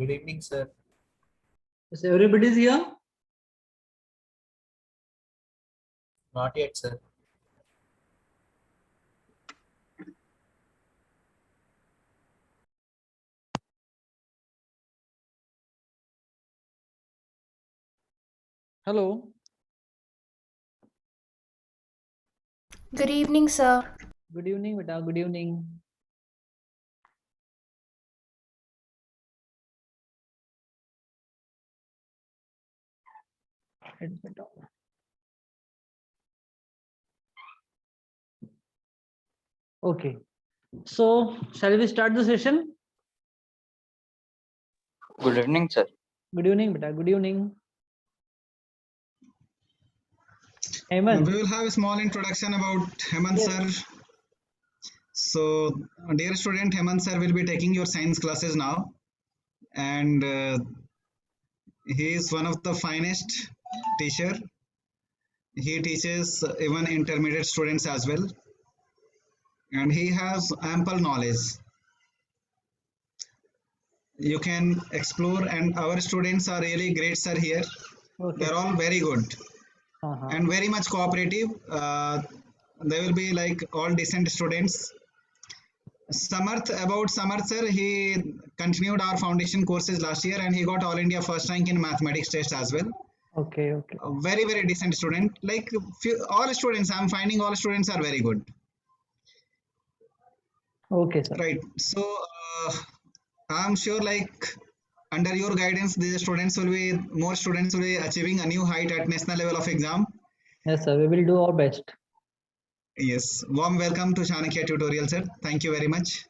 Good evening, sir. Is everybody's here? Not yet, sir. Hello. Good evening, sir. Good evening, beta. Good evening. It's beta. Okay. So, shall we start the session? Good evening, sir. Good evening, beta. Good evening. We Hemant. will have a small introduction about Hemant Yes. sir. So, dear student, Hemant sir will be taking your science classes now, and he is one of the finest teacher. He teaches even intermediate students as well, and he has ample knowledge. You can explore, and our students are really great, sir. Here, Okay. they're all very good Uh-huh. and very much cooperative. They will be like all decent students. Samarth sir, he continued our foundation courses last year and he got All India first rank in mathematics test as well. Okay. Okay. A very, very decent student. Like all students, I'm finding all students are very good. Okay, sir. Right. So, I'm sure like under your guidance, more students will be achieving a new height at national level of exam. Yes, sir. We will do our best. Yes. Warm welcome to Chanakya tutorial, sir. Thank you very much.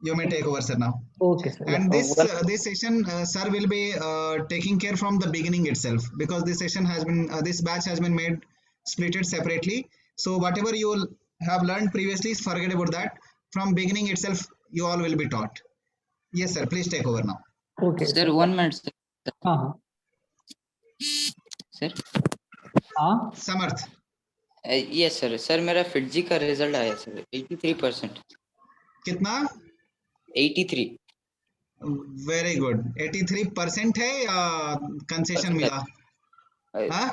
You may take over, sir, now. Okay, sir. Yeah. And this session, sir will be taking care from the beginning itself, because this session has been this batch has been made splitted separately. So whatever you will have learned previously, forget about that. From beginning itself, you all will be taught. Yes, sir. Please take over now. Okay. Sir, 1 minute, sir. Uh-huh. Sir? हाँ Samarth, Yes, sir. Sir, मेरा फिटजी का result आया sir 83%. कितना? 83. Very good. 83% है या concession मिला? हाँ?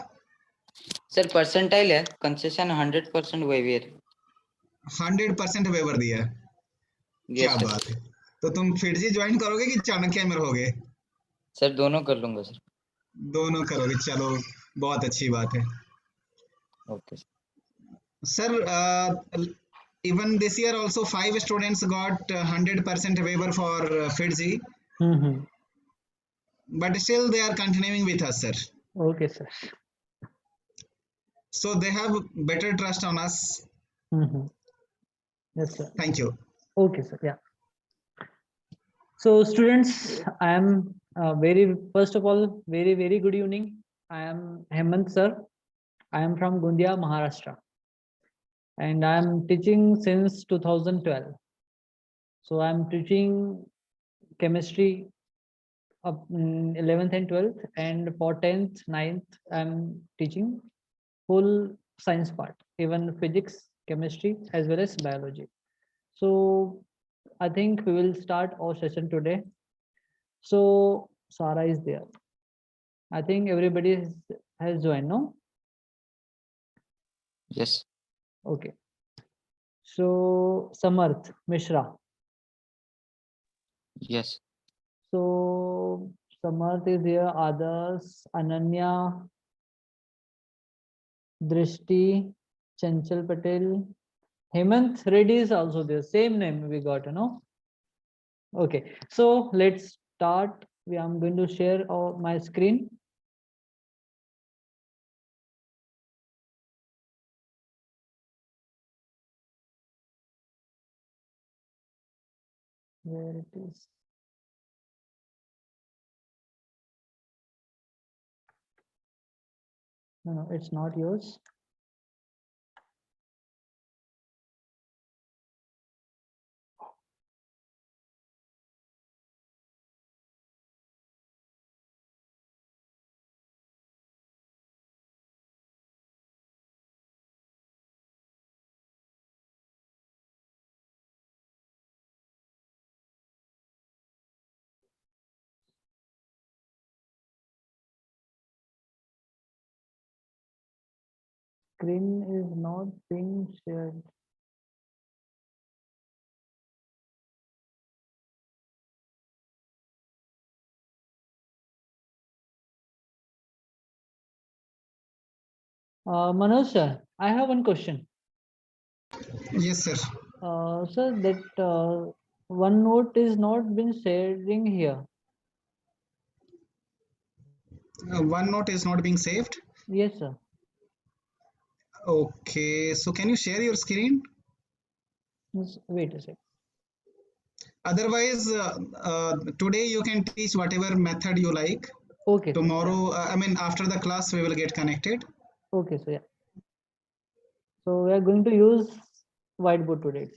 Sir percentile है, कंसेशन 100% वेवियर. 100% वेवर दिया है. क्या Yes, sir. बात है. तो तुम फिटजी ज्वाइन करोगे कि चाणक्य में रहोगे? सर दोनों कर लूंगा सर. दोनों करोगे. चलो, बहुत अच्छी बात है. Okay Sir, even this year also 5 students got 100% waiver for FITSE, hmm but still they are continuing with us, sir. Okay, sir. So they have better trust on us. Yes, sir. Thank you. Okay, sir. Yeah. So, students, I am first of all, very good evening. I am Hemant, sir. I am from Gondia, Maharashtra, and I am teaching since 2012. So, I am teaching chemistry of 11th and 12th, and for 10th, 9th, I am teaching full science part, even physics, chemistry, as well as biology. So, I think we will start our session today. So Sara is there. I think everybody has joined, no? Yes. Okay. So Samarth Mishra. Yes. So Samarth is here. Others Ananya, Drishti, Chanchal Patel, Hemant Reddy is also there. Same name we got, you know. Okay. So let's start. I'm going to share my screen. Where it is. No, it's not yours. screen is not being shared. Manoj sir, I have one question. Yes, sir. Sir, that OneNote is not been sharing here. OneNote is not being saved. Yes, sir. Okay, so can you share your screen? Wait a sec. Otherwise, today you can teach whatever method you like. Okay. Sir. Tomorrow, I mean, after the class, we will get connected. Okay, so yeah. So we are going to use whiteboard today.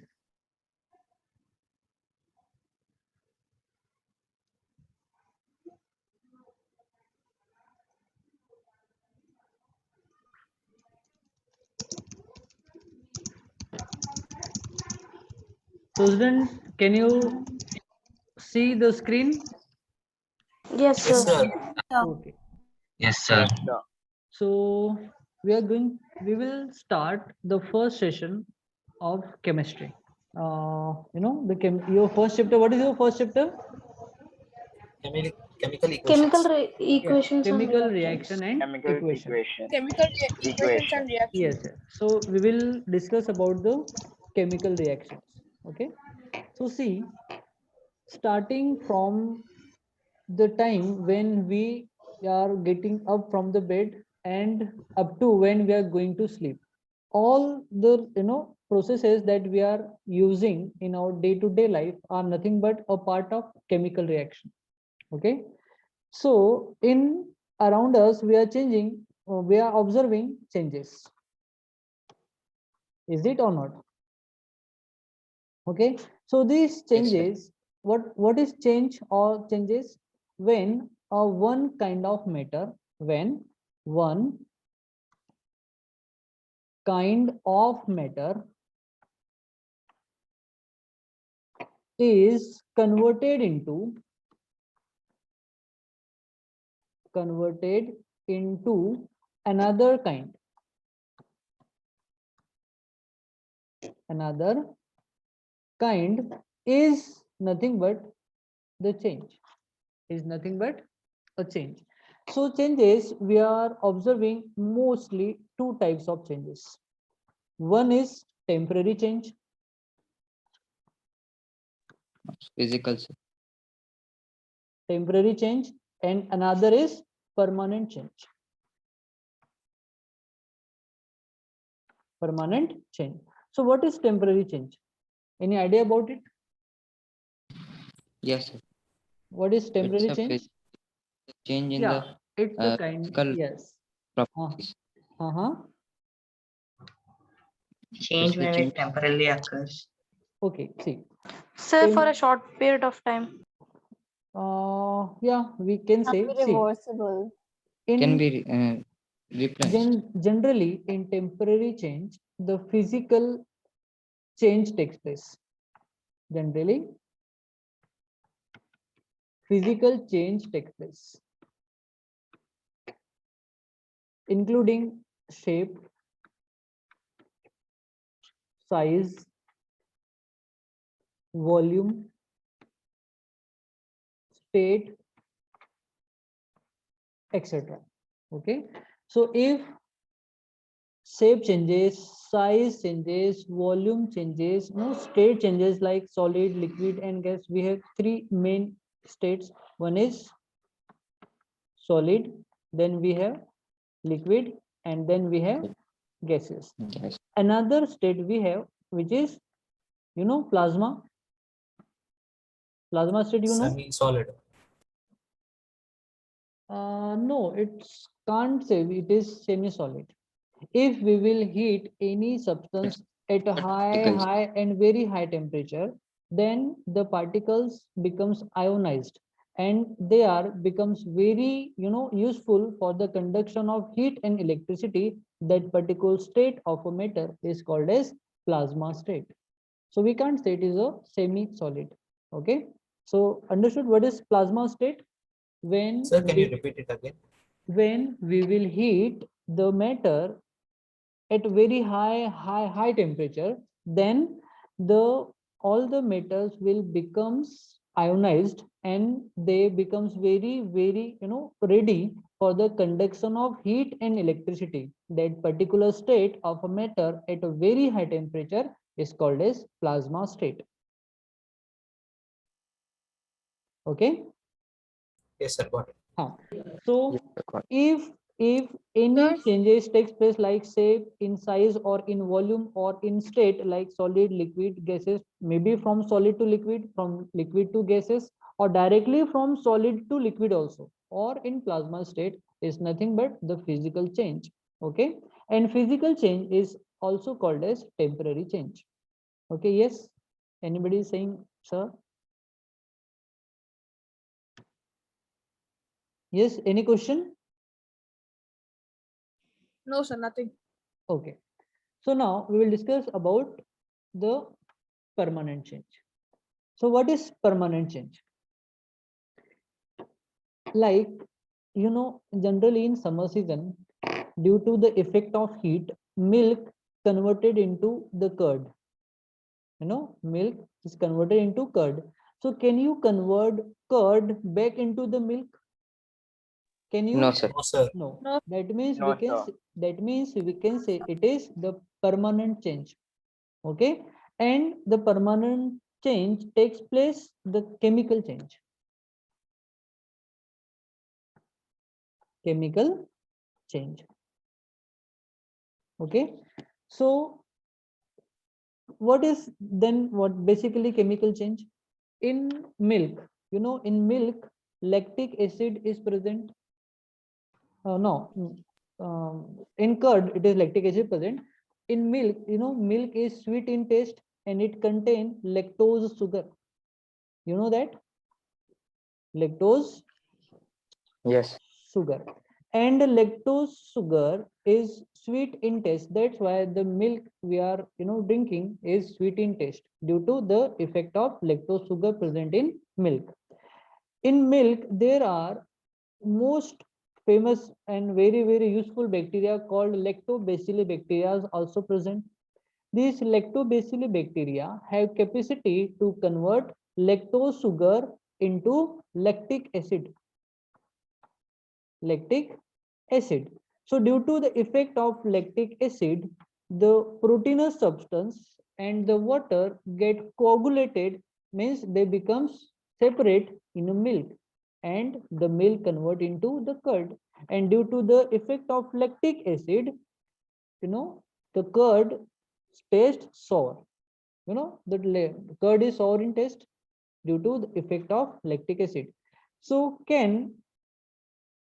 So student, can you see the screen? Yes, Yes, sir. sir. Okay. Yes, sir. So we will start the first session of chemistry. You know, your first chapter. What is your first chapter? Chemical equations. Chemical Yeah, equations and chemical reactions. reaction and Chemical equation. equation. Chemical equations and reactions. Yes, yes. So we will discuss about the chemical reactions. Okay. So see, starting from the time when we are getting up from the bed and up to when we are going to sleep, all the processes that we are using in our day-to-day life are nothing but a part of chemical reaction. Okay. So in around us we are changing, we are observing changes. Is it or not? Okay. So these Yes, sir. changes, what is change or changes? When one kind of matter, when one kind of matter is converted into another kind, is nothing but the change, is nothing but a change. So changes, we are observing mostly two types of changes. One is temporary change, Physical, sir. temporary change, and another is permanent change. Permanent change. So what is temporary change? Any idea about it? Yes, sir. What is temporary It's a change? change in Yeah, it's a the kind. physical Yes. properties. Change when Change. it temporarily occurs. Okay. See. Sir, for a short period of time. Yeah, we can say. See, Reversible. Can in be replaced. generally in temporary change, the physical change takes place. Generally, physical change takes place, including shape, size, volume, state, etc. Okay. So if shape changes, size changes, volume changes, no state changes like solid, liquid, and gas. We have three main states. One is solid, then we have liquid, and then we have gases. Yes. Another state we have, which is plasma. Plasma state, Semi-solid. No, it can't say it is semi-solid. If we will heat any substance at a Particles. high and very high temperature, then the particles becomes ionized, and they are becomes very useful for the conduction of heat and electricity. That particular state of a matter is called as plasma state. So we can't say it is a semi-solid. Okay. So understood what is plasma state? When Sir, can you repeat it again? when we will heat the matter at very high temperature, then the all the metals will becomes ionized and they becomes very ready for the conduction of heat and electricity. That particular state of a matter at a very high temperature is called as plasma state. Okay. Yes, sir. Got it. So got if any Sir? changes takes place, like say in size or in volume or in state, like solid, liquid, gases, maybe from solid to liquid, from liquid to gases, or directly from solid to liquid also, or in plasma state, is nothing but the physical change. Okay, and physical change is also called as temporary change. Okay, yes, anybody is saying, sir? Yes, any question? No, sir, nothing. Okay, so now we will discuss about the permanent change. So what is permanent change? Like, generally in summer season, due to the effect of heat, milk converted into the curd. Milk is converted into curd. So can you convert curd back into the milk? Can you? No, sir. No, sir. No. No. That means No, sir. that means we can say it is the permanent change. Okay, and the permanent change takes place the chemical change. Chemical change. Okay, so what is then what basically chemical change? In milk, in milk lactic acid is present. No, in curd it is lactic acid present. In milk, milk is sweet in taste and it contains lactose sugar. You know that? Lactose Yes. sugar, and lactose sugar is sweet in taste. That's why the milk we are drinking is sweet in taste due to the effect of lactose sugar present in milk. In milk there are most famous and very useful bacteria called lactobacilli bacteria is also present. These lactobacilli bacteria have capacity to convert lactose sugar into lactic acid. Lactic acid. So due to the effect of lactic acid, the proteinous substance and the water get coagulated, means they becomes separate in a milk, and the milk convert into the curd. And due to the effect of lactic acid, the curd taste sour. The curd is sour in taste due to the effect of lactic acid. So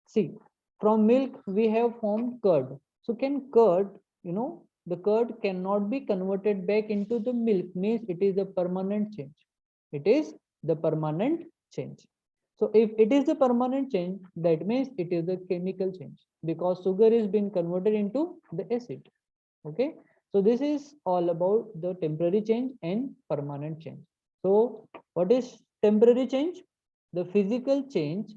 see, from milk we have formed curd. So can curd, the curd cannot be converted back into the milk, means it is a permanent change. It is the permanent change. So if it is the permanent change, that means it is a chemical change, because sugar is being converted into the acid. Okay, so this is all about the temporary change and permanent change. So what is temporary change? The physical change.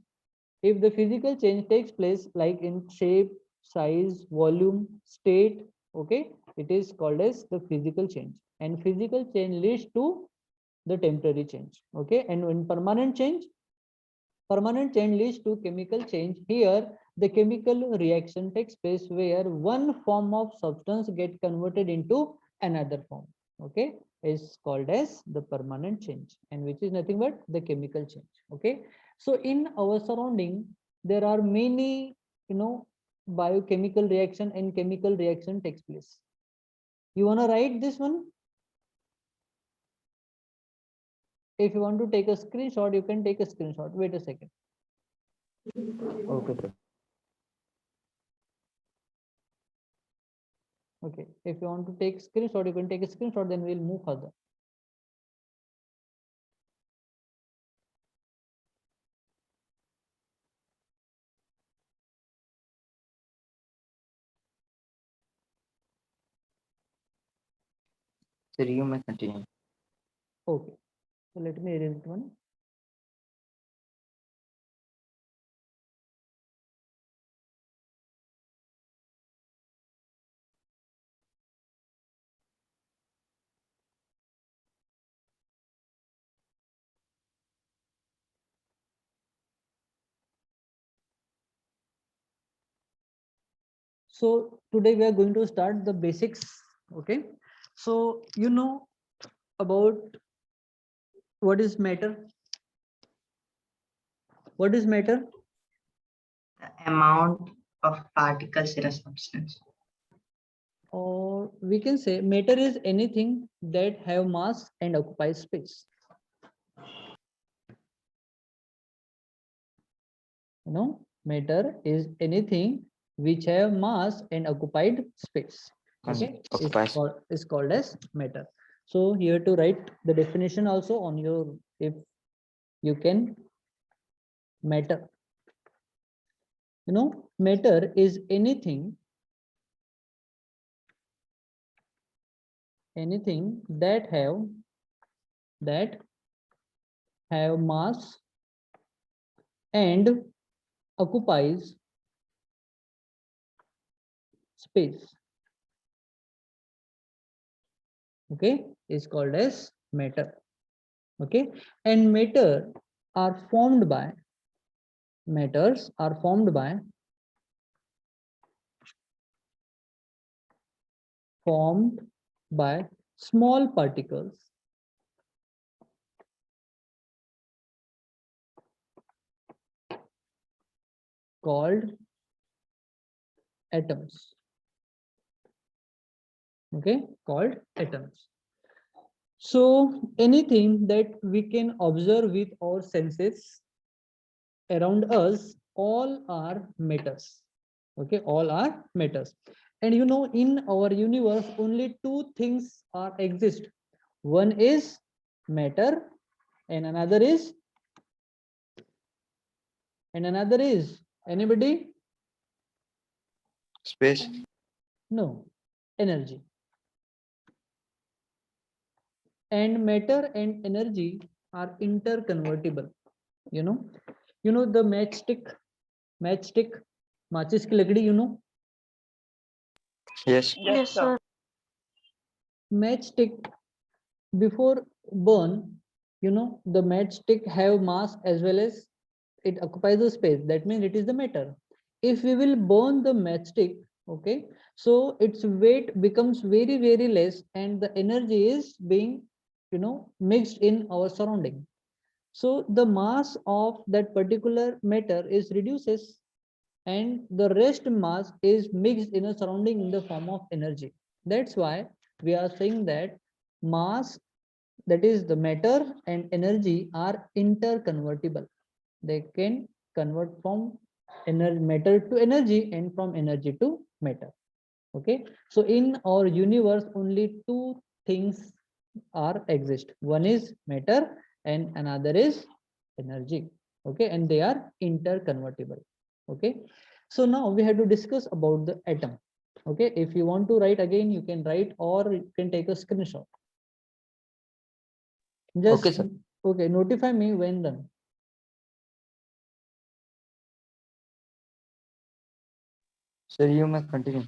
If the physical change takes place like in shape, size, volume, state, okay, it is called as the physical change, and physical change leads to the temporary change. Okay, and when permanent change leads to chemical change. Here the chemical reaction takes place where one form of substance get converted into another form. Okay, is called as the permanent change, and which is nothing but the chemical change. Okay, so in our surrounding there are many biochemical reaction and chemical reaction takes place. You want to write this one? If you want to take a screenshot, you can take a screenshot. Wait a second. Okay, sir. Okay, if you want to take screenshot, you can take a screenshot, then we'll move further. Sir, you may continue. Okay, so let me erase it one. So today we are going to start the basics. Okay. So you know about what is matter? What is matter? The amount of particles in a substance. Or we can say matter is anything that have mass and occupies space. You know, matter is anything which have mass and occupied space. Okay, occupies. is called as matter. So here to write the definition also on your, if you can, matter. You know, matter is anything that have mass and occupies space. Okay, is called as matter. Okay, and matters are formed by small particles called atoms. Okay, called atoms. So anything that we can observe with our senses around us, all are matters. Okay, all are matters. And you know, in our universe only two things are exist. One is matter and another is anybody? Space. No, energy. And matter and energy are interconvertible. You know the matchstick, matches की लकड़ी, you know, Yes. Yes, sir. matchstick before burn, you know, the matchstick have mass as well as it occupies the space. That means it is the matter. If we will burn the matchstick, okay, so its weight becomes very, very less and the energy is being, you know, mixed in our surrounding. So the mass of that particular matter is reduces and the rest mass is mixed in a surrounding in the form of energy. That's why we are saying that mass, that is the matter and energy, are interconvertible. They can convert from matter to energy and from energy to matter. Okay, so in our universe only two things are exist. One is matter and another is energy. Okay, and they are interconvertible. Okay, so now we have to discuss about the atom. Okay, if you want to write again, you can write or you can take a screenshot. Just Okay, sir. okay, notify me when done. So you may continue.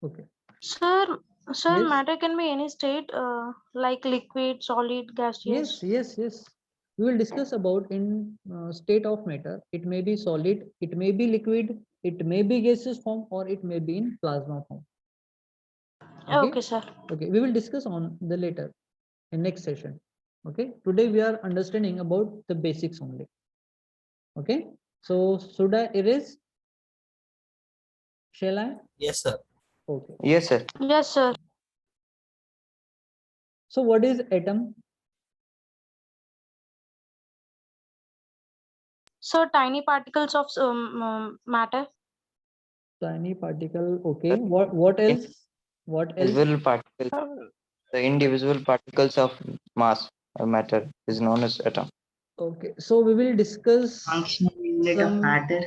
Okay. Sir, Yes. matter can be any state, like liquid, solid, gaseous. Yes. We will discuss about in state of matter. It may be solid, it may be liquid, it may be gaseous form, or it may be in plasma form. Okay, sir. Okay, we will discuss on the later in next session. Okay, today we are understanding about the basics only. Okay, so should I erase? Shall I? Yes, sir. Okay. Yes, sir. Yes, sir. So what is atom? So tiny particles of matter. Tiny particle. Okay. What else? What else? Individual particles. The individual particles of mass or matter is known as atom. Okay. So we will discuss. Functional unit of some, matter.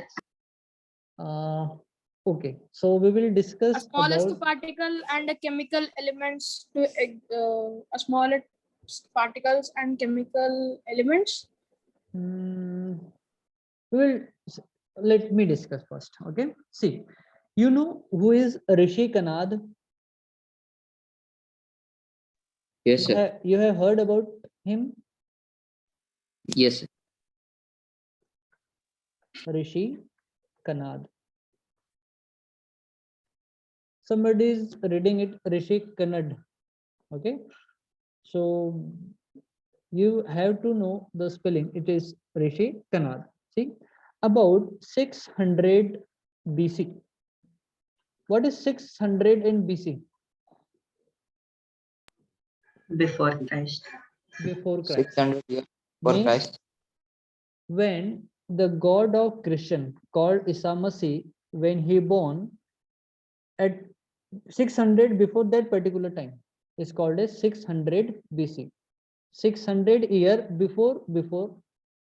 Okay. So we will discuss A smallest about. particle and a chemical elements to a smallest particles and chemical elements. We will let me discuss first. Okay. See, you know who is Rishi Kanad? Yes, sir. You have heard about him? Yes, sir. Rishi Kanad. somebody is reading it Rishi Kanad. Okay, so you have to know the spelling. It is Rishi Kanad. See, about 600 BC. What is 600 in BC? Before Christ. Before Christ. 600 years for Means Christ. when the God of Christian called Isa Masih, when he born at 600 before that particular time, is called as 600 BC. 600 year before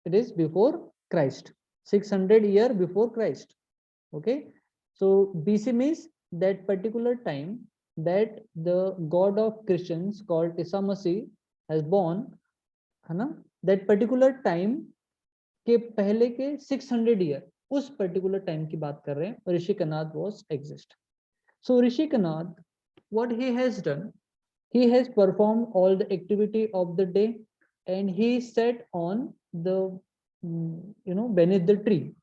it is before Christ. 600 year before Christ. Okay, so BC means that particular time that the God of Christians called Isa Masih has born, है ना, that particular time के पहले के 600 year, उस particular time की बात कर रहे हैं. Rishi Kanad was exist. So Rishi Kanad, what he has done, he has performed all the activity of the day and he sat on the beneath the tree.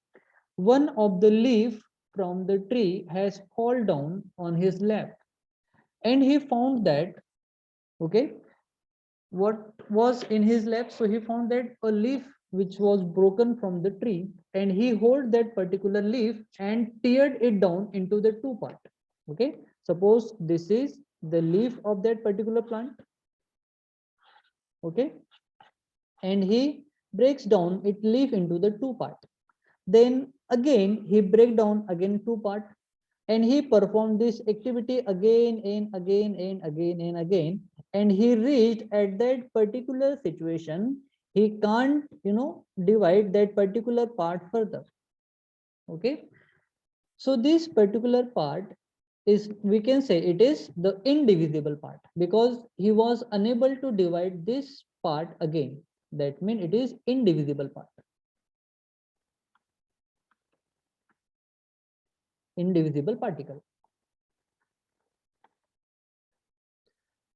One of the leaf from the tree has fallen down on his lap and he found that, okay, what was in his lap. So he found that a leaf which was broken from the tree, and he hold that particular leaf and teared it down into the two part. Okay, suppose this is the leaf of that particular plant. Okay, and he breaks down it leaf into the two part. Then again he break down again two part, and he performed this activity again and again and again and again, and he reached at that particular situation, he can't divide that particular part further. Okay, so this particular part is, we can say it is the indivisible part, because he was unable to divide this part again. That means it is indivisible part. Indivisible particle.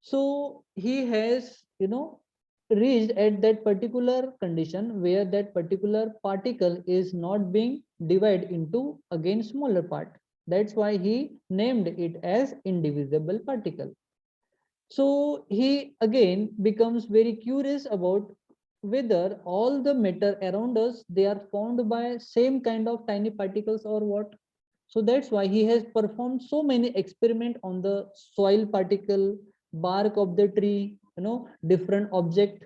So he has reached at that particular condition where that particular particle is not being divided into again smaller part. That's why he named it as indivisible particle. So he again becomes very curious about whether all the matter around us, they are formed by same kind of tiny particles or what. So that's why he has performed so many experiments on the soil particle, bark of the tree, different object,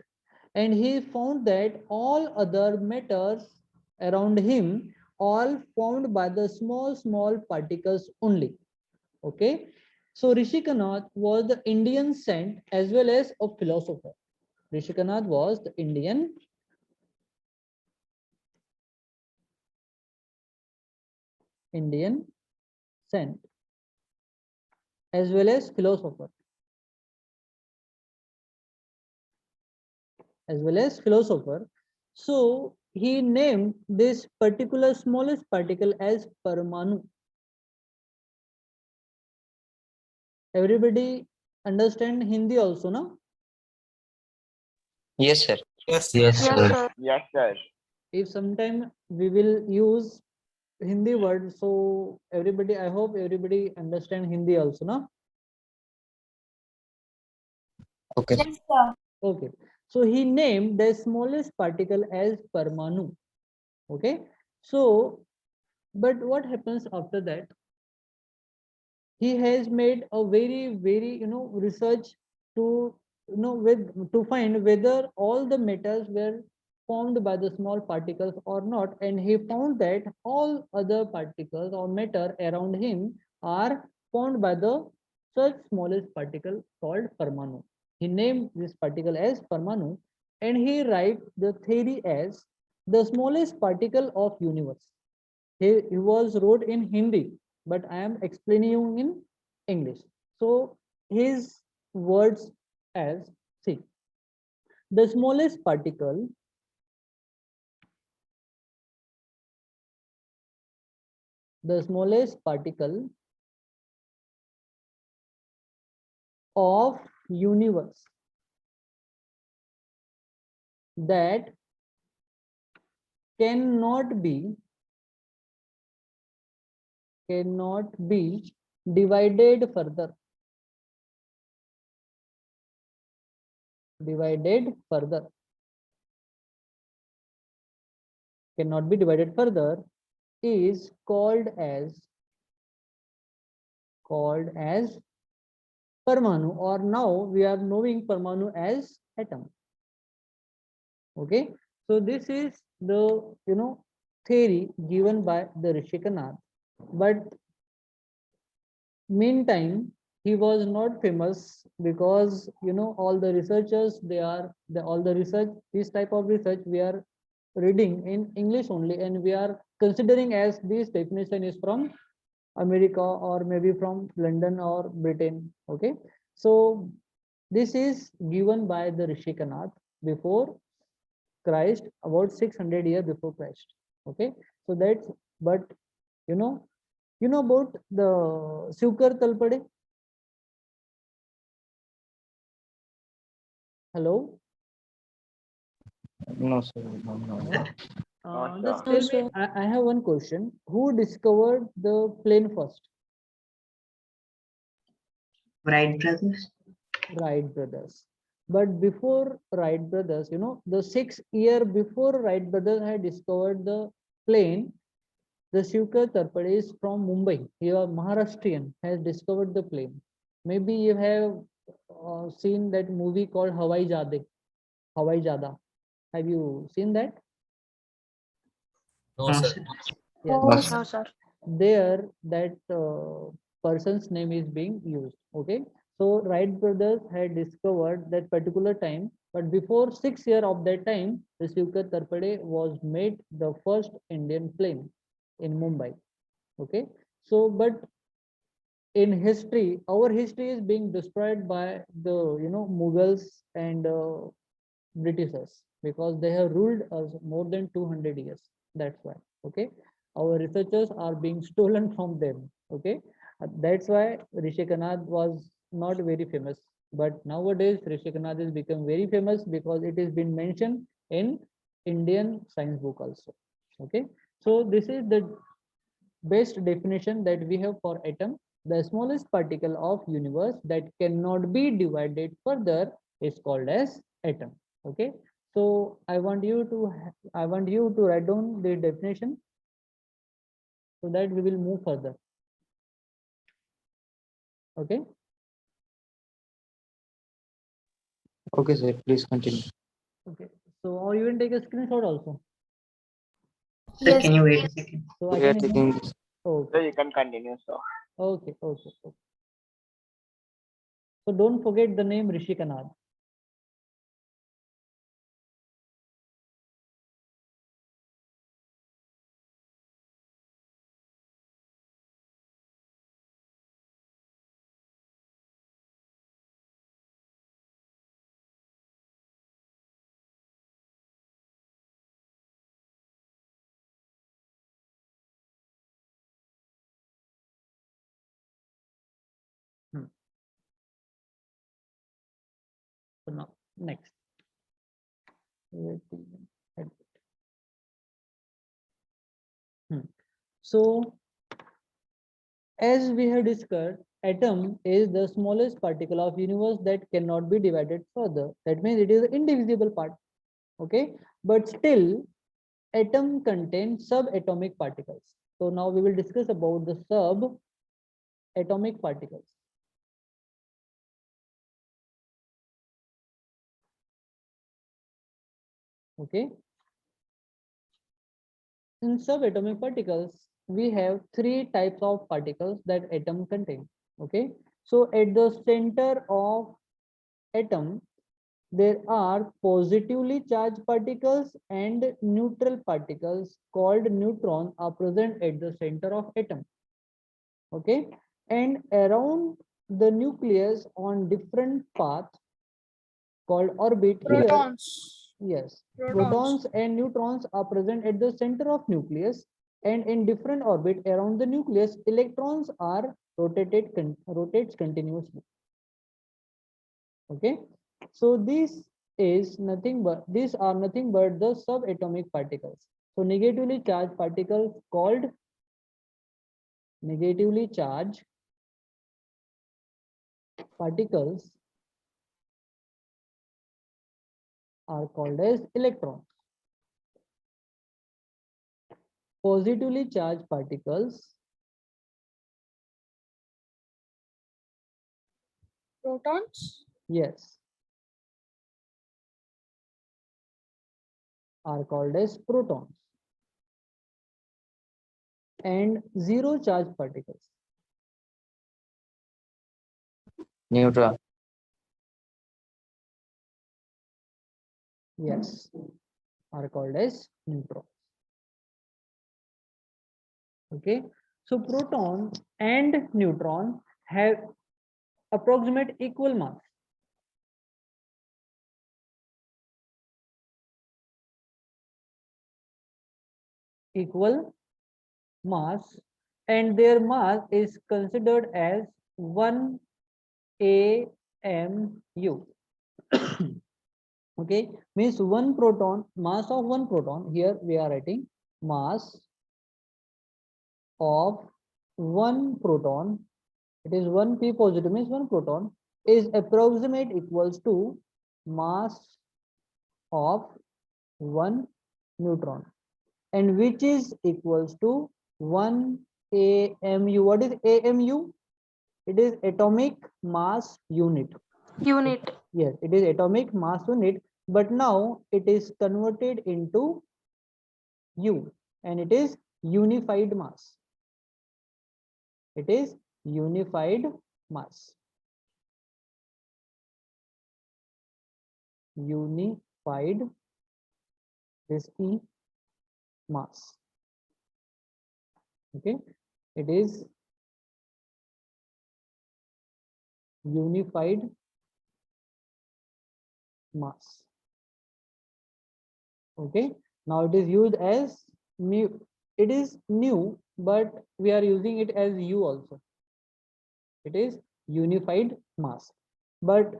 and he found that all other matters around him all formed by the small particles only. Okay, so Rishi Kanath was the Indian saint as well as a philosopher. Rishi Kanath was the Indian saint as well as philosopher. So he named this particular smallest particle as Parmanu. Everybody understand Hindi also, no? Yes, sir. Yes, Yes, sir. Yes, sir. If sometime we will use Hindi word, so everybody, I hope everybody understand Hindi also, no? Okay. Yes, sir. Okay, so he named the smallest particle as Parmanu. Okay, so but what happens after that? He has made a very research to to find whether all the metals were formed by the small particles or not, and he found that all other particles or matter around him are formed by the such smallest particle called Parmanu. He named this particle as Parmanu, and he write the theory as the smallest particle of universe. He was wrote in Hindi, but I am explaining you in English. So his words as, see, the smallest particle of universe that cannot be divided further. Divided further. Cannot be divided further is called as Parmanu, or now we are knowing Parmanu as atom. Okay, so this is the theory given by the Rishikanath, but meantime he was not famous because all the researchers all the research, this type of research we are reading in English only, and we are considering as this definition is from America or maybe from London or Britain. Okay, so this is given by the Rishikanath before Christ, about 600 years before Christ. Okay, so that's, but you know about the Shivkar Talpade? Hello? No, sir. No, no. Just No, tell sir. me, I have one question. Who discovered the plane first? Wright brothers. Wright brothers. But before Wright brothers, the 6 year before Wright brothers had discovered the plane, the Shivkar Tarpade is from Mumbai. He was Maharashtrian, has discovered the plane. Maybe you have seen that movie called Hawai Jade. Hawai Jada. Have you seen that? No, No, sir. sir. Yes. No, sir. There, that person's name is being used. Okay, so Wright brothers had discovered that particular time, but before 6 years of that time, the Shivkar Tarpade was made the first Indian plane in Mumbai. Okay, so but in history, our history is being destroyed by the Mughals and Britishers, because they have ruled us more than 200 years. That's why. Okay, our researchers are being stolen from them. Okay, that's why Rishikanath was not very famous, but nowadays Rishikanath has become very famous because it has been mentioned in Indian science book also. Okay, so this is the best definition that we have for atom. The smallest particle of universe that cannot be divided further is called as atom. Okay, so I want you to write down the definition so that we will move further. Okay, Okay, sir. Please continue. okay, so or you can take a screenshot also, Sir, Yes. can you wait a second? so I We are can taking this. okay, You can continue, sir. okay, okay, okay. So don't forget the name Rishikanath. So now next. So as we have discussed, atom is the smallest particle of universe that cannot be divided further. That means it is an indivisible part. Okay, but still atom contains subatomic particles. So now we will discuss about the subatomic particles. Okay, in subatomic particles we have 3 types of particles that atom contain. Okay, so at the center of atom there are positively charged particles and neutral particles called neutrons are present at the center of atom. Okay, and around the nucleus on different paths called orbit here. Protons. Yes, Protons. protons and neutrons are present at the center of nucleus, and in different orbit around the nucleus, electrons are rotates continuously. Okay, so these are nothing but the subatomic particles. So negatively charged particles called negatively charged particles are called as electrons. Positively charged particles Protons. yes are called as protons, and zero charge particles Neutron. yes are called as neutrons. Okay, so proton and neutron have approximate equal mass. Equal mass, and their mass is considered as 1 AMU. Okay, means one proton, mass of one proton, here we are writing mass of one proton, it is 1 p positive, means one proton is approximate equals to mass of one neutron, and which is equals to 1 AMU. What is AMU? It is atomic mass unit. Unit. Yes, it is atomic mass unit, but now it is converted into U, and it is unified mass. It is unified mass. Unified, this E mass. Okay, it is unified mass. Okay, now it is used as mu, it is new, but we are using it as U also. It is unified mass, but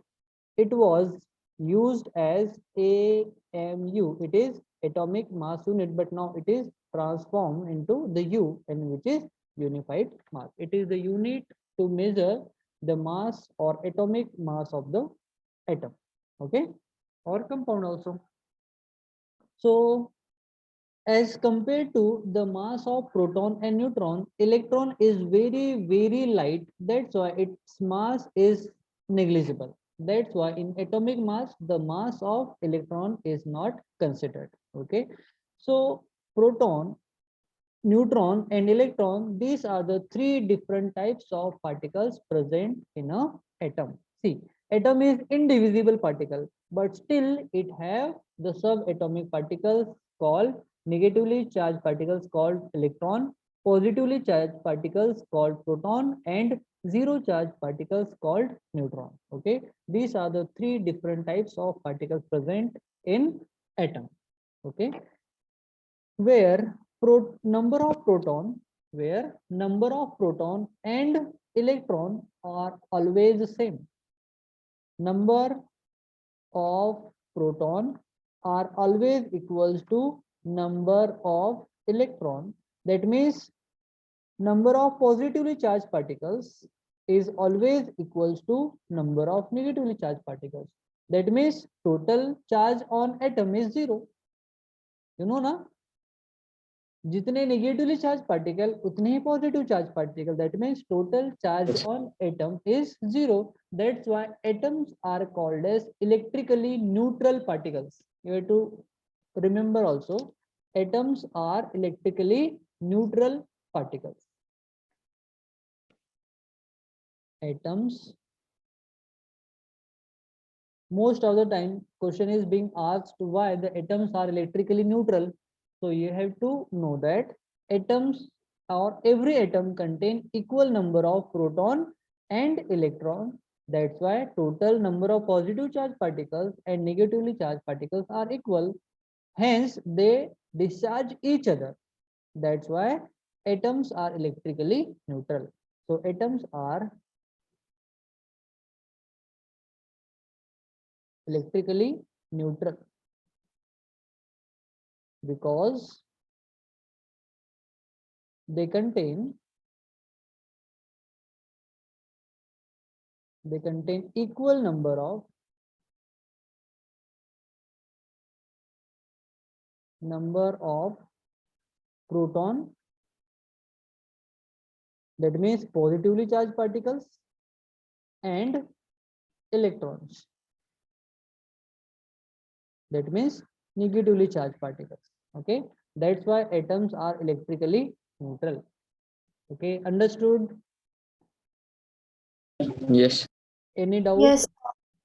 it was used as AMU. It is atomic mass unit, but now it is transformed into the U, and which is unified mass. It is the unit to measure the mass or atomic mass of the atom. Okay, or compound also. So as compared to the mass of proton and neutron, electron is very light. That's why its mass is negligible. That's why in atomic mass, the mass of electron is not considered. Okay, so proton, neutron, and electron, these are the three different types of particles present in a atom. See, atom is indivisible particle, but still it have the subatomic particles called negatively charged particles called electron, positively charged particles called proton, and zero charged particles called neutron. Okay, these are the three different types of particles present in atom. Okay, where number of proton, where number of proton and electron are always the same. Number of proton are always equals to number of electron. That means number of positively charged particles is always equals to number of negatively charged particles. That means total charge on atom is 0. You know na? जितने negatively charged particle उतने ही positive charged particle. That means total charge Yes. on atom is 0. That's why atoms are called as electrically neutral particles. You have to remember also, atoms are electrically neutral particles. Atoms, most of the time question is being asked why the atoms are electrically neutral. So you have to know that atoms or every atom contain equal number of proton and electron. That's why total number of positive charged particles and negatively charged particles are equal. Hence they discharge each other. That's why atoms are electrically neutral. So atoms are electrically neutral because they contain they contain equal number of proton, that means positively charged particles, and electrons, that means negatively charged particles. Okay, that's why atoms are electrically neutral. Okay, understood? Yes. Any doubt? Yes.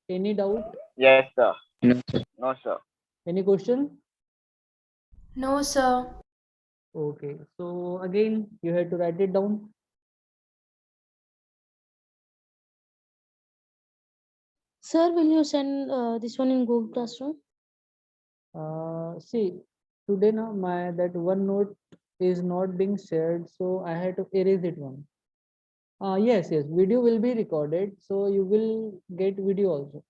Any doubt? Yes, sir. No, sir. No, sir. Any question? No, sir. Okay, so again you have to write it down. Sir, will you send this one in Google Classroom? See, today now my that one note is not being shared, so I had to erase it one. Yes, video will be recorded, so you will get video also.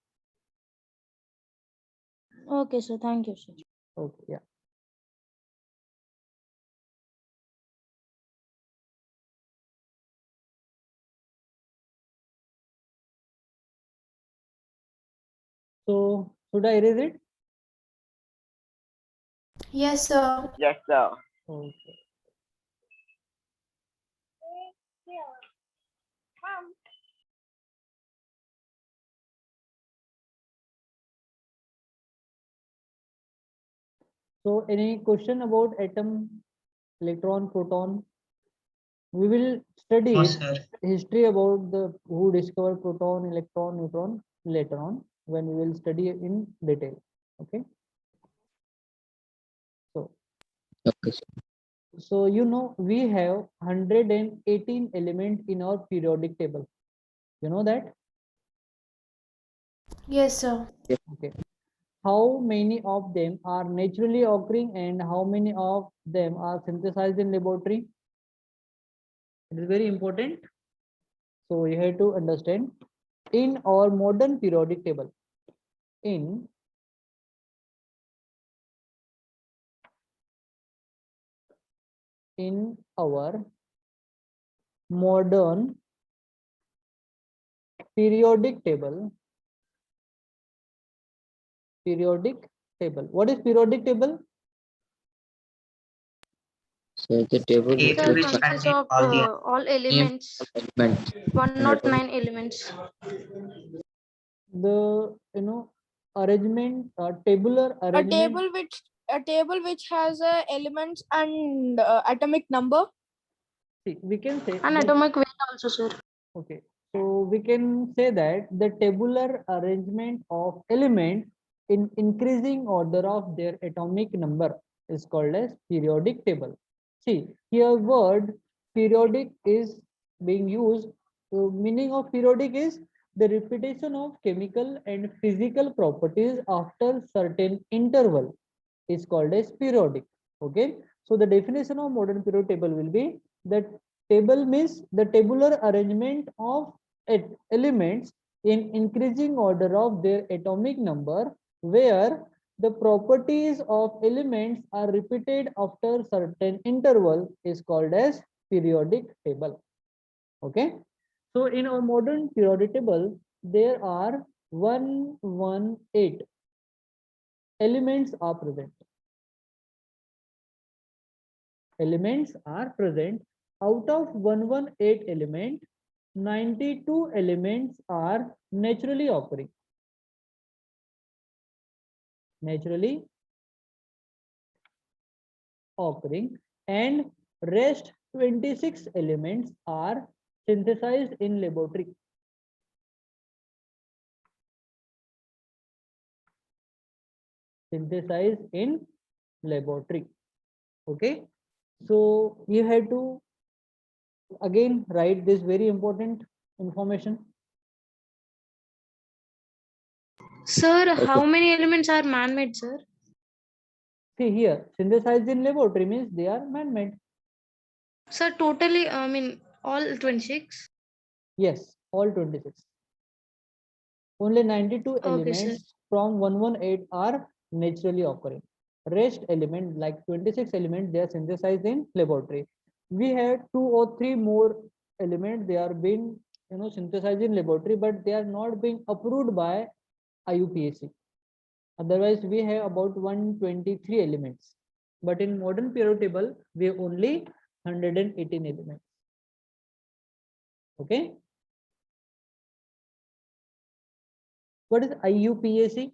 Okay, sir. Thank you, sir. Okay, yeah. So should I erase it? Yes, sir. Yes, sir. Okay. So any question about atom, electron, proton? We will study No, sir. history about the who discovered proton, electron, neutron later on when we will study in detail. Okay. So Okay, sir. so you know we have 118 elements in our periodic table. You know that? Yes, sir. Okay. How many of them are naturally occurring and how many of them are synthesized in laboratory? It is very important. So you have to understand in our modern periodic table. In our modern periodic table. What is periodic table? So the table Table Sir, which consists contains of all the all name elements. element. 109 elements. The arrangement, tabular A arrangement. table which has elements and atomic number. See, we can say And that, atomic weight also, sir. okay. So we can say that the tabular arrangement of elements in increasing order of their atomic number is called as periodic table. See, here word periodic is being used. So meaning of periodic is the repetition of chemical and physical properties after certain interval is called as periodic. Okay. So the definition of modern periodic table will be that table means the tabular arrangement of elements in increasing order of their atomic number, where the properties of elements are repeated after certain interval is called as periodic table. Okay. So in our modern periodic table, there are 118 elements are present. Elements are present. Out of 118 element, 92 elements are naturally occurring. Naturally occurring, and rest 26 elements are synthesized in laboratory. Synthesized in laboratory. Okay. So you have to again write this very important information. Sir, how many elements are man-made, sir? See here, synthesized in laboratory means they are man-made. Sir, totally, I mean, all 26? Yes, all 26. Only 92 Okay, sir. elements from 118 are naturally occurring. Rest element like 26 elements, they are synthesized in laboratory. We have 2 or 3 more elements, they are being synthesized in laboratory, but they are not being approved by IUPAC. Otherwise, we have about 123 elements, but in modern periodic table, we have only 118 elements. Okay. What is IUPAC?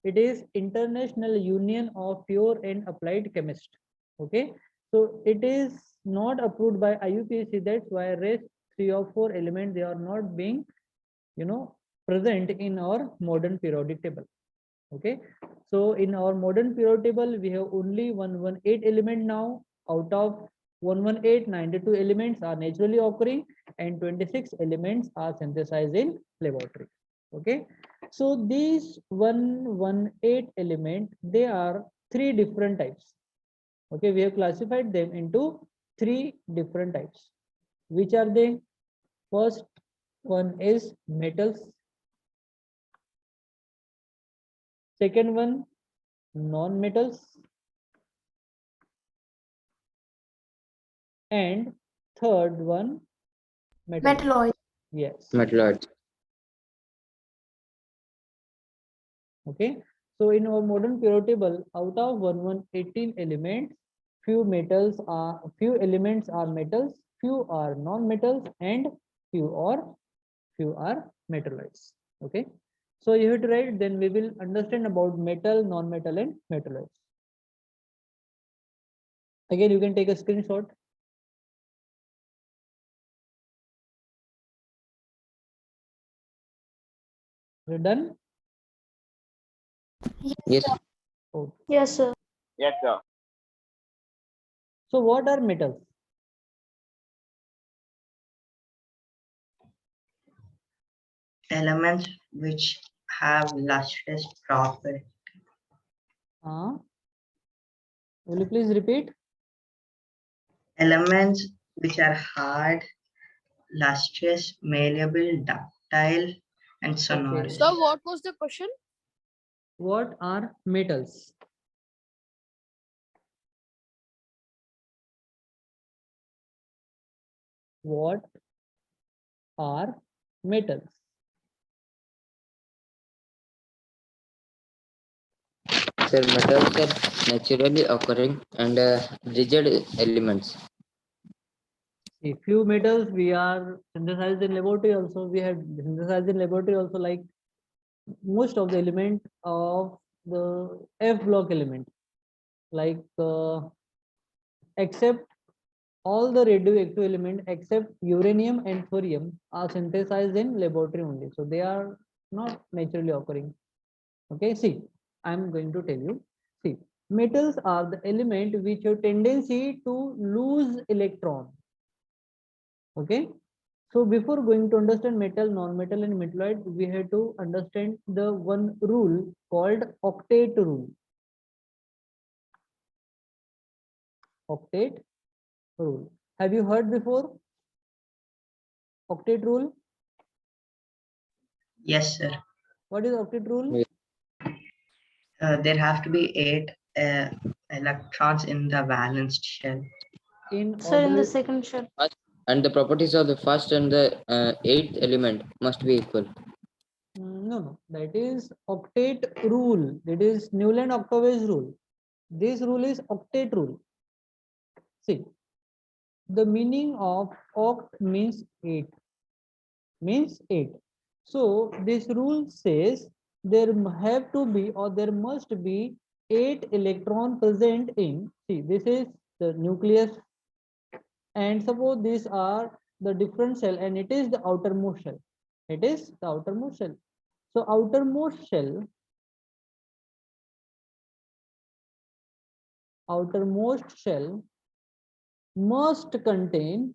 It is International Union of Pure and Applied Chemists. Okay, so it is not approved by IUPAC. That's why rest 3 or 4 elements, they are not being present in our modern periodic table. Okay, so in our modern periodic table, we have only 118 element now. Out of 118, 92 elements are naturally occurring and 26 elements are synthesized in laboratory. Okay, so these 118 element, they are 3 different types. Okay, we have classified them into 3 different types. Which are they? First one is metals. Second one, non-metals. And third one, metals. Metalloid. Yes. Metalloids. Okay, so in our modern periodic table, out of 118 elements, few elements are metals, few are non-metals, and few are metalloids. Okay, so you have to write, then we will understand about metal, non-metal, and metalloids. Again, you can take a screenshot. We're done. Yes. Okay. Yes, sir. Yes, sir. So what are metals? Elements which have lustrous property. Will you please repeat? Elements which are hard, lustrous, malleable, ductile, and sonorous. So what was the question? What are metals? What are metals? Sir, metals are naturally occurring and rigid elements. See, few metals we are synthesized in laboratory also. We have synthesized in laboratory also, like most of the element of the F block element, like except all the radioactive element except uranium and thorium are synthesized in laboratory only. So they are not naturally occurring. Okay, see, I'm going to tell you. See, metals are the element which have tendency to lose electron. Okay, so before going to understand metal, non-metal, and metalloid, we have to understand the one rule called octet rule. Octet rule. Have you heard before? Octet rule. Yes, sir. What is octet rule? Yes. There have to be 8 electrons in the valence shell. In Sir, in order, the second shell. And the properties of the first and the 8th element must be equal. no, that is octet rule. That is Newland Octavage rule. This rule is octet rule. See, the meaning of oct means 8. Means 8. So this rule says there have to be, or there must be 8 electron present in, see, this is the nucleus, and suppose these are the different shell, and it is the outermost shell. It is the outermost shell. So outermost shell must contain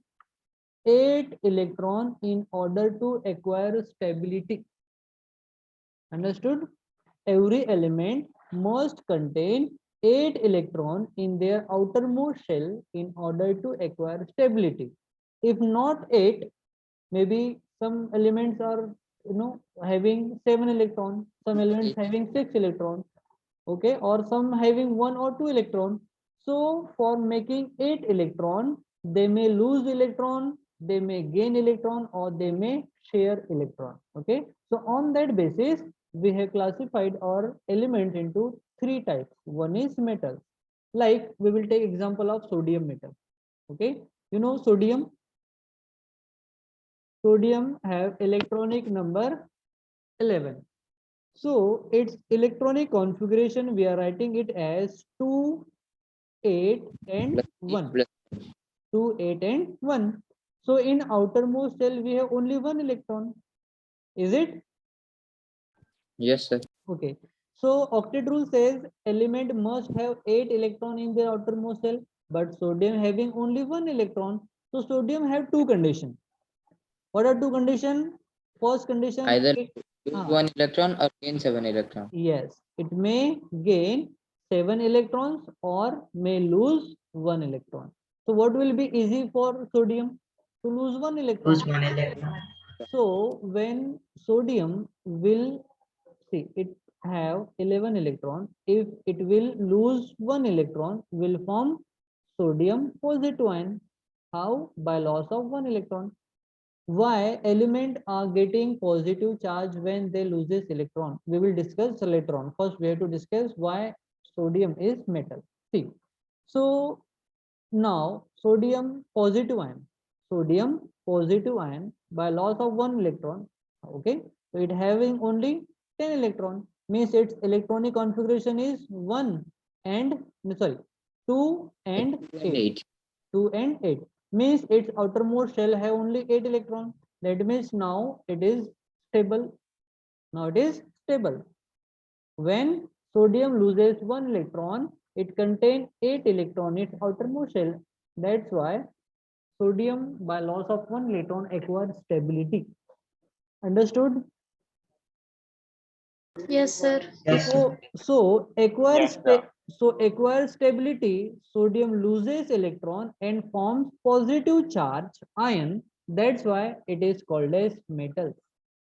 8 electron in order to acquire stability. Understood? Every element must contain 8 electron in their outermost shell in order to acquire stability. If not 8, maybe some elements are having 7 electrons, some elements having 6 electrons, okay, or some having 1 or 2 electrons. So for making 8 electron, they may lose electron, they may gain electron, or they may share electron. Okay. So on that basis, we have classified our element into 3 types. One is metal. Like we will take example of sodium metal. Okay. You know sodium. Sodium have electronic number 11. So its electronic configuration, we are writing it as 2, 8 and 1. 2, 8 and 1. So in outermost shell, we have only one electron. Is it? Yes, sir. Okay. So octet rule says element must have 8 electron in their outermost shell, but sodium having only one electron. So sodium have two conditions. What are two conditions? First condition, Either it, lose 1 electron or gain 7 electron. yes, it may gain 7 electrons or may lose 1 electron. So what will be easy for sodium? To lose 1 electron. Lose 1 electron. So when sodium will, see, it have 11 electron, if it will lose 1 electron, will form sodium positive ion. How? By loss of 1 electron. Why element are getting positive charge when they loses electron? We will discuss later on. First, we have to discuss why sodium is metal. See, so now sodium positive ion, sodium positive ion by loss of 1 electron. Okay, so it having only 10 electron, means its electronic configuration is 1 and sorry 2 and 8. 2 and 8 means its outermost shell have only 8 electron. That means now it is stable. Now it is stable. When sodium loses 1 electron, it contains 8 electron in its outermost shell. That's why sodium by loss of 1 electron acquires stability. Understood? Yes, sir. Yes, sir. So acquires stability, sodium loses electron and forms positive charge ion. That's why it is called as metal.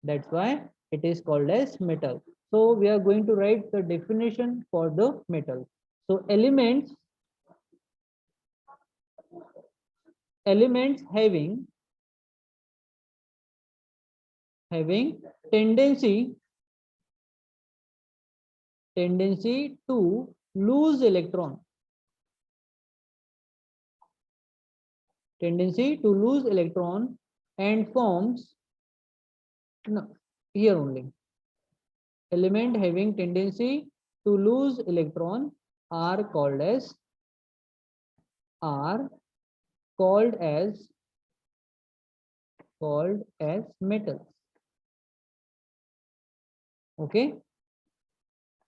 That's why it is called as metal. So we are going to write the definition for the metal. So elements having tendency to lose electron, and forms, no, here only, element having tendency to lose electron are called as metals. Okay,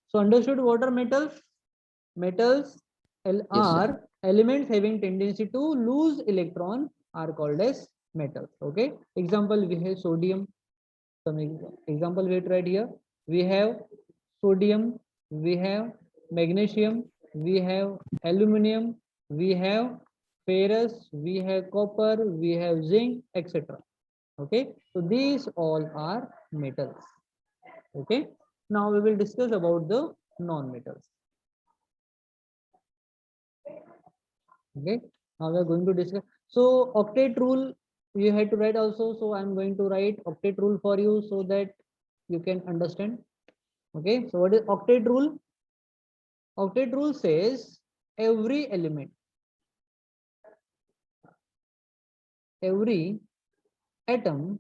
so understood what are metals? Metals are elements having tendency to lose electron are called as metals. Okay, example, we have sodium. Some example we write here. We have sodium, we have magnesium, we have aluminum, we have ferrous, we have copper, we have zinc, etc. Okay, so these all are metals. Okay, now we will discuss about the non-metals. Okay, now we are going to discuss. So octet rule you had to write also. So I'm going to write octet rule for you so that you can understand. Okay, so what is octet rule? Octet rule says every element, every atom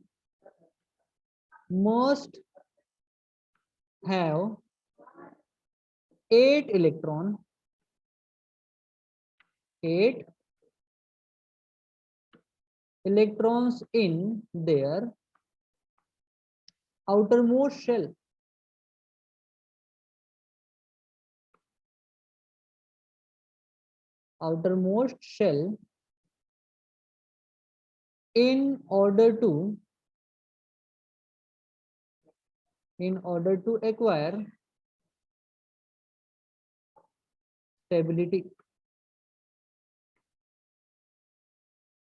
must have 8 electrons in their outermost shell. In order to acquire stability.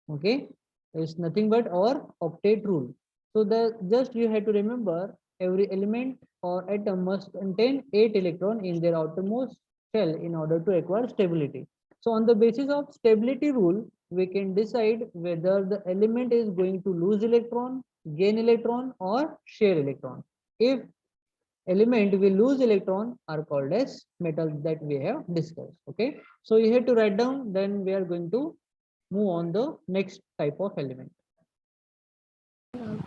Okay, it's nothing but our octet rule. So the just you have to remember every element or atom must contain 8 electrons in their outermost shell in order to acquire stability. So on the basis of stability rule, we can decide whether the element is going to lose electron, gain electron, or share electron. If element will lose electron are called as metals that we have discussed. Okay, so you have to write down, then we are going to move on the next type of element.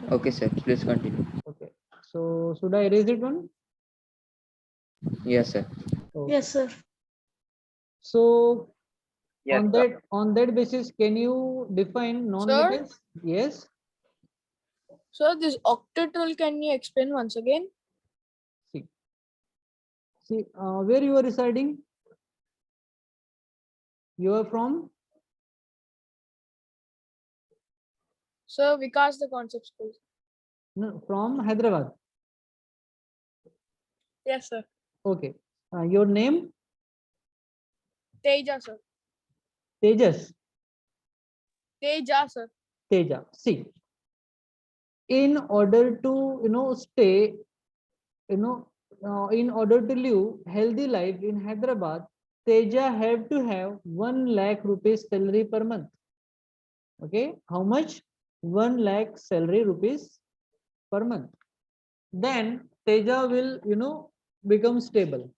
Okay, sir. Please continue. Okay, so should I erase it one? Yes, sir. Okay. Yes, sir. So Yes, on that basis, can you define non-metals? Yes. So this octet can you explain once again? See, where you are residing? You are from? Sir, Vikas the concept school. No, from Hyderabad. Yes, sir. Okay. Your name? Teja, sir. Tejas. Teja, sir. Teja. See, in order to stay, in order to live healthy life in Hyderabad, Teja have to have 1 lakh rupees salary per month. Okay, how much? 1 lakh salary rupees per month. Then Teja will become stable.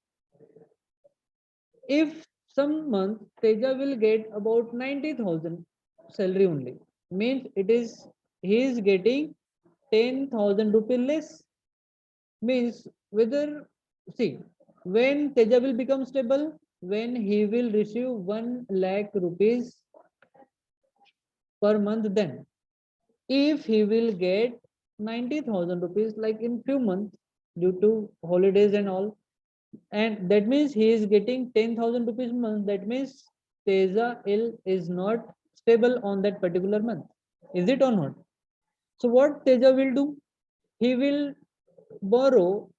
If some month Teja will get about 90,000 salary only, means he is getting 10,000 rupees less. Means whether, see, when Teja will become stable, when he will receive 1 lakh rupees per month, then if he will get 90,000 rupees like in few months due to holidays and all, and that means he is getting 10,000 rupees month, that means Teja is not stable on that particular month. Is it or not? So what Teja will do? He will borrow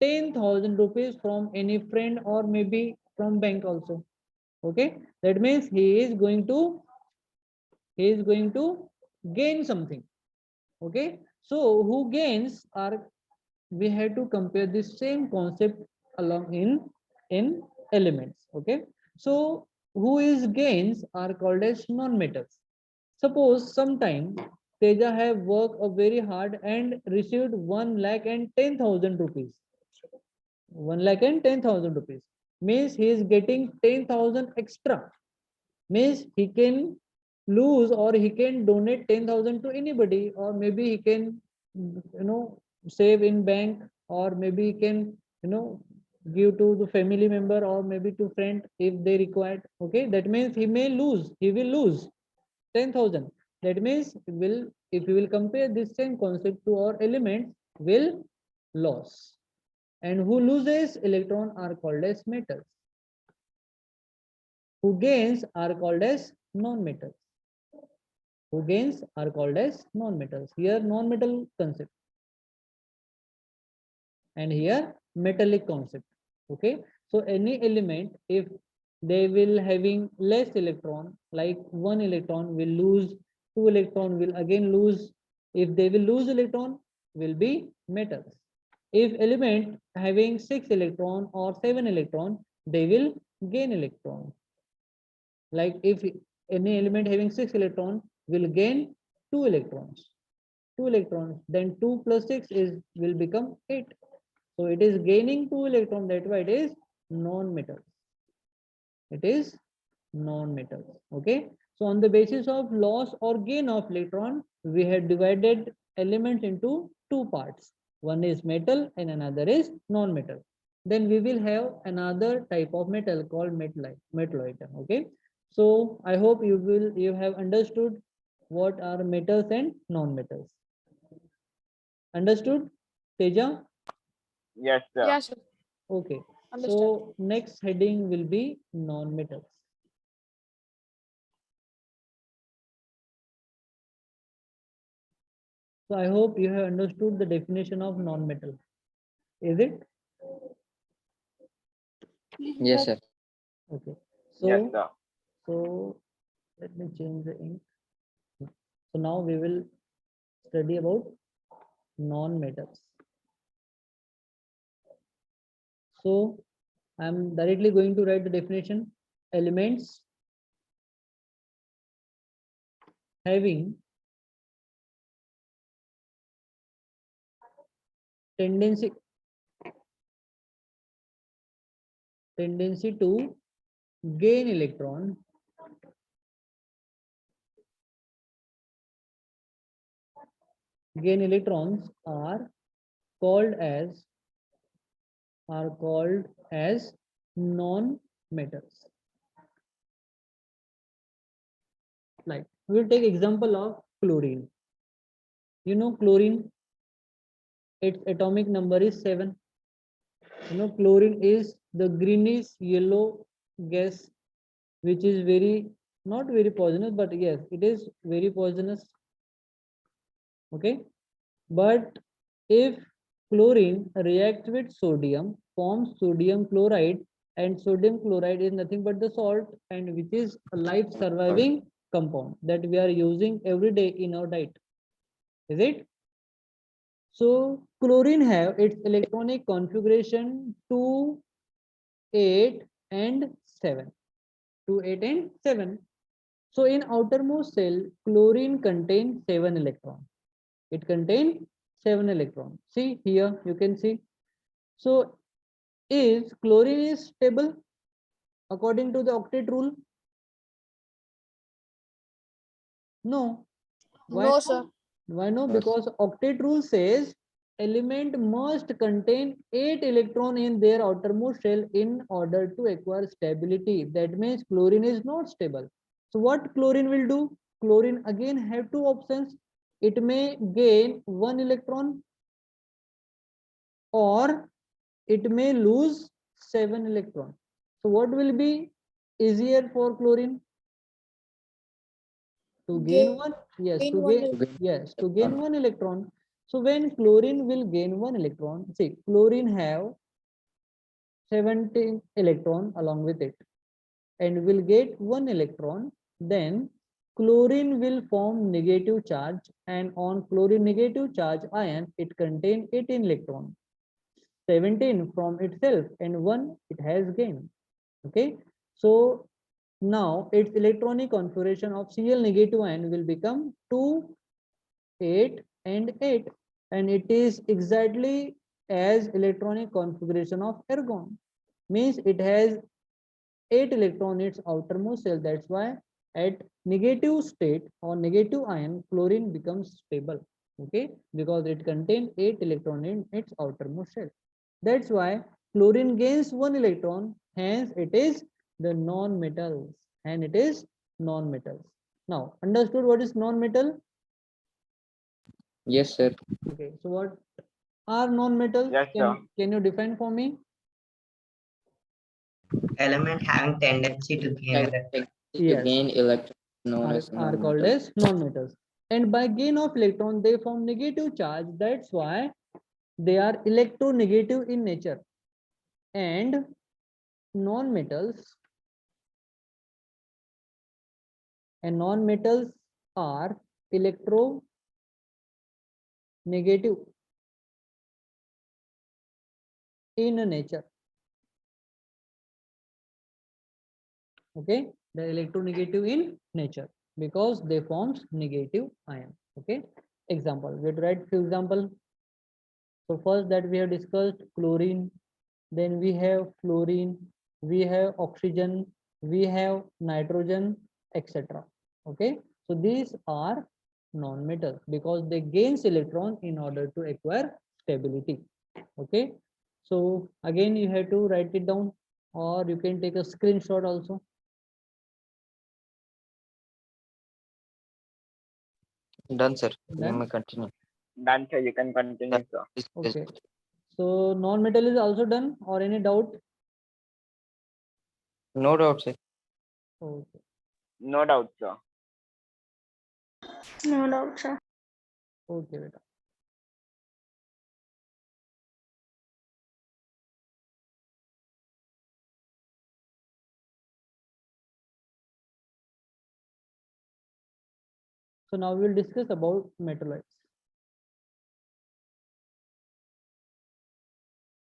10,000 rupees from any friend or maybe from bank also. Okay, that means he is going to gain something. Okay, so who gains are, we have to compare the same concept along in elements. Okay, so who is gains are called as non-metals. Suppose sometime Teja have worked very hard and received 1,10,000 rupees. 1,10,000 rupees means he is getting 10,000 extra. Means he can lose or he can donate 10,000 to anybody, or maybe he can save in bank, or maybe he can give to the family member or maybe to friend if they required. Okay, that means he will lose 10,000. That means if you will compare this same concept to our elements, will loss. And who loses electron are called as metals. Who gains are called as non-metals. Who gains are called as non-metals. Here non-metal concept, and here metallic concept. Okay, so any element, if they will having less electron, like 1 electron will lose, 2 electron will again lose. If they will lose electron, will be metals. If element having 6 electron or 7 electron, they will gain electron. Like if any element having 6 electron will gain 2 electrons, then 2 plus 6 will become 8. So it is gaining 2 electrons, that's why it is non-metal. It is non-metal. Okay, so on the basis of loss or gain of electron, we have divided elements into 2 parts. One is metal and another is non-metal. Then we will have another type of metal called metalloid. Okay, so I hope you have understood what are metals and non-metals. Understood, Teja? yes, sir. Yes, sir. Okay, Understand. so next heading will be non-metals. So I hope you have understood the definition of non-metal. Is it? Yes, sir. Okay. Yes, sir. So let me change the ink. So now we will study about non-metals. So I'm directly going to write the definition. Elements having tendency to gain electrons are called as non-metals. Like we'll take example of chlorine. You know chlorine, its atomic number is 7. You know chlorine is the greenish yellow gas which is not very poisonous, but yes, it is very poisonous. Okay, but if chlorine reacts with sodium, forms sodium chloride, and sodium chloride is nothing but the salt, and which is a life surviving compound that we are using every day in our diet. Is it? So chlorine have its electronic configuration 2, 8 and 7. 2, 8 and 7. So in outermost shell, chlorine contains 7 electrons. It contains 7 electrons. See here, you can see. So is chlorine is stable according to the octet rule? No. Why No, sir. Why no? Yes. Because octet rule says element must contain 8 electrons in their outermost shell in order to acquire stability. That means chlorine is not stable. So what chlorine will do? Chlorine again have two options. It may gain 1 electron or it may lose 7 electrons. So what will be easier for chlorine? To gain one? Yes, Gain to one gain to gain 1 electron. So when chlorine will gain 1 electron, see chlorine have 17 electron along with it and will get 1 electron, then chlorine will form negative charge, and on chlorine negative charge ion it contains 18 electrons, 17 from itself and 1 it has gained. Okay, so now its electronic configuration of Cl negative ion will become 2, 8 and 8, and it is exactly as electronic configuration of argon, means it has 8 electron in its outermost shell. That's why at negative state or negative ion chlorine becomes stable. Okay, because it contains 8 electron in its outermost shell. That's why chlorine gains 1 electron, hence it is the non-metals, and it is non-metals. Now understood what is non-metal? Yes, sir. Okay, so what are non-metals? Yes, sir. Can you define for me? Element having tendency to gain Have electrons. to Yes. gain electrons known Are as called non-metal. as non-metals, and by gain of electron they form negative charge. That's why they are electronegative in nature. And non-metals are electronegative in nature. Okay, the electronegative in nature because they forms negative ion. Okay, example, we'll write few example. So first that we have discussed chlorine, then we have fluorine, we have oxygen, we have nitrogen, etc. Okay, so these are non-metals because they gains electron in order to acquire stability. Okay, so again you have to write it down, or you can take a screenshot also. Done, sir. You Done? may continue. Done, sir. You can continue, sir. Yes, Okay, so non-metal is also done, or any doubt? no doubt, sir. Okay. No doubt, sir. No doubt, sir. Okay, beta. So now we will discuss about metalloids.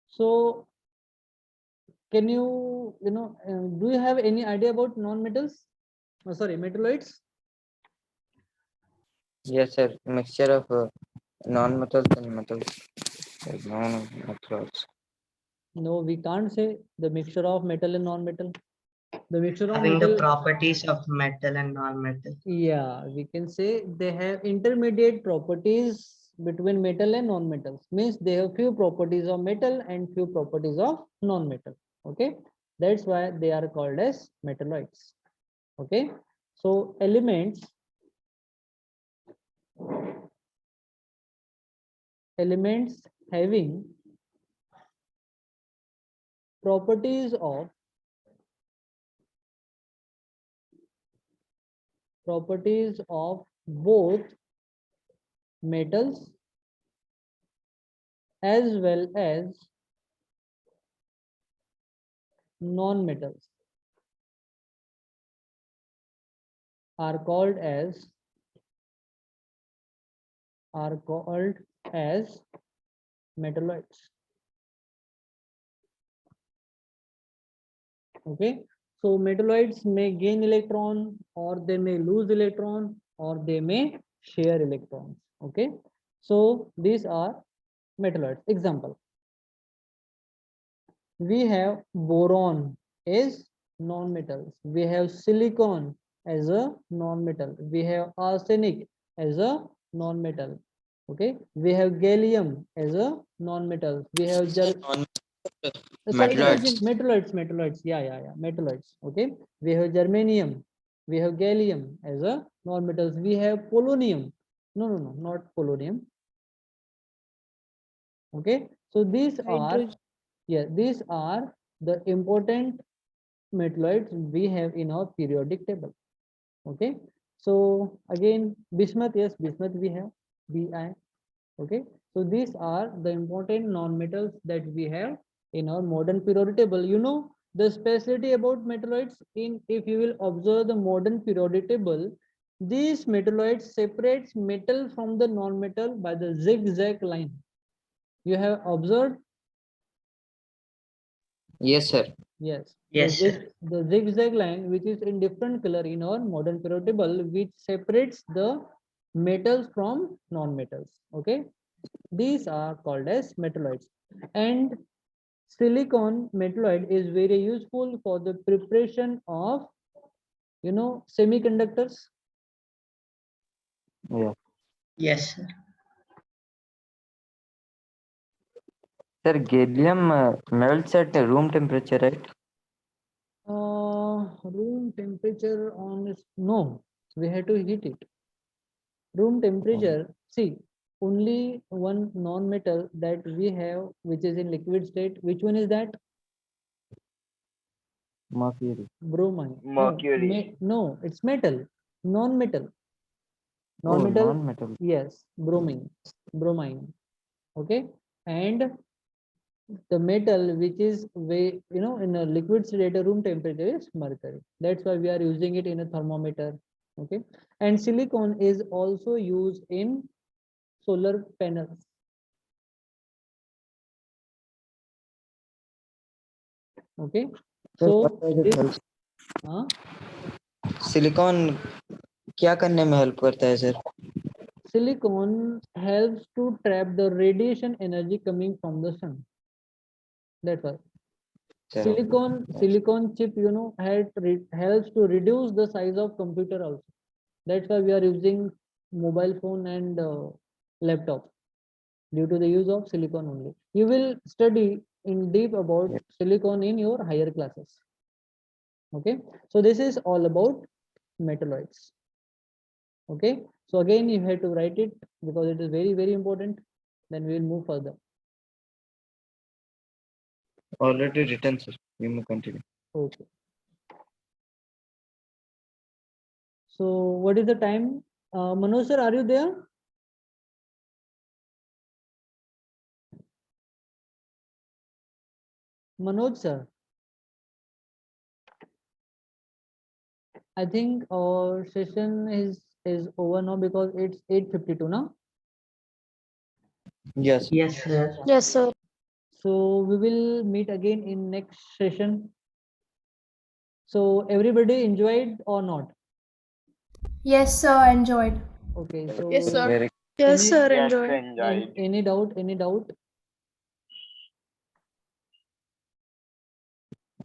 So can you, do you have any idea about non-metals? Oh, sorry, metalloids. Yes, sir. Mixture of non-metals and metals. Non-metals. No, we can't say the mixture of metal and non-metal. The mixture of Having the metal, properties of metal and non-metal. yeah, we can say they have intermediate properties between metal and non-metals. Means they have few properties of metal and few properties of non-metal. Okay, that's why they are called as metalloids. Okay, so elements having properties of both metals as well as non-metals are called as metalloids. Okay, so metalloids may gain electron, or they may lose electron, or they may share electrons. Okay, so these are metalloids. Example, we have boron is non-metals, we have silicon as a non-metal, we have arsenic as a non-metal. Okay, we have gallium as a non-metal, we have Metalloids. metalloids, yeah, metalloids. Okay, we have germanium, we have gallium as a non-metals, we have polonium, no, not polonium. Okay, so these are, these are the important metalloids we have in our periodic table. Okay, so again, bismuth, yes, bismuth we have Bi. Okay, so these are the important non-metals that we have in our modern periodic table. You know the specialty about metalloids, in if you will observe the modern periodic table, these metalloids separates metal from the non-metal by the zigzag line. You have observed? Yes, sir. Yes. Yes, sir. The zigzag line, which is in different color in our modern periodic table, which separates the metals from non-metals. Okay, these are called as metalloids. And silicon metalloid is very useful for the preparation of, you know, semiconductors. Yeah. Yes, sir. Sir, gallium melts at room temperature, right? Room temperature on no, we have to heat it. Room temperature, see, only one non-metal that we have which is in liquid state. Which one is that? Mercury. Bromine. Mercury. No, it's metal. Non-metal. Oh, Non-metal. non-metal. Yes, bromine. Okay, and the metal which is in a liquid state at room temperature is mercury. That's why we are using it in a thermometer. Okay, and silicon is also used in solar panels. Okay, so this, silicon क्या करने में help करता है sir? Silicon helps to trap the radiation energy coming from the sun. That's why silicon chip, you know, helps to reduce the size of computer also. That's why we are using mobile phone and laptop, due to the use of silicon only. You will study in deep about silicon in your higher classes. Okay, so this is all about metalloids. Okay, so again you have to write it because it is very important. Then we will move further. Already written, sir. You may continue. Okay. So what is the time? Manoj sir, are you there? Manoj sir, I think our session is over now because it's 8:52 now. Yes. Yes, sir. Yes, sir. So we will meet again in next session. So everybody enjoyed or not? Yes, sir. Enjoyed. Okay, so Yes, sir. Very Yes, Any- sir. Yes, Enjoy. enjoyed. any doubt? Any doubt?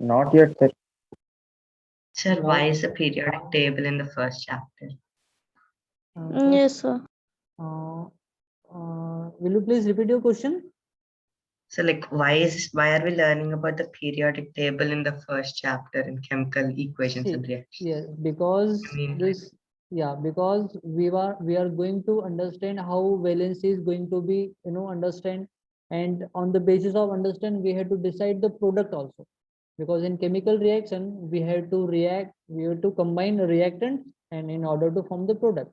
not yet, sir. Sir, No. why is the periodic table in the first chapter? Yes, sir. Will you please repeat your question? So like why are we learning about the periodic table in the first chapter in chemical equations and See, reactions? yes, because I mean, this, yeah, because we are going to understand how valency is going to be, understand, and on the basis of understand, we have to decide the product also. Because in chemical reaction, we have to combine reactants and in order to form the product.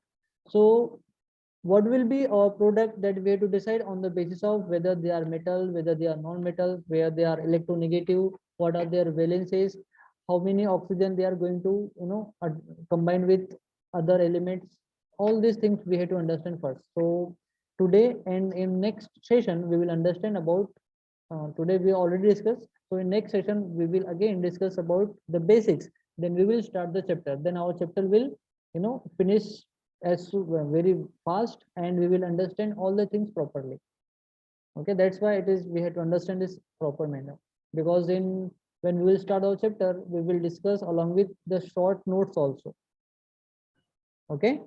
So what will be our product, that we have to decide on the basis of whether they are metal, whether they are non-metal, where they are electronegative, what are their valencies, how many oxygen they are going to combine with other elements. All these things we have to understand first. So today and in next session we will understand about, today we already discussed, so in next session we will again discuss about the basics, then we will start the chapter, then our chapter will finish very fast, and we will understand all the things properly. Okay, that's why it is we have to understand this proper manner, because when we will start our chapter, we will discuss along with the short notes also. Okay.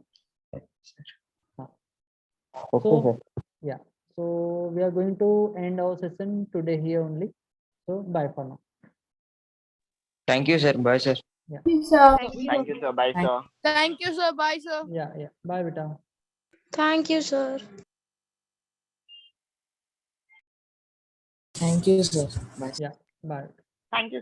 Okay, So sir. yeah, so we are going to end our session today here only. So bye for now. Thank you, sir. Bye, sir. Sir. Thank you, sir. Bye, sir. Thank you, sir. Bye, sir. Yeah, bye beta. Thank you, sir. Thank you, sir. Bye. Yeah, bye. Thank you.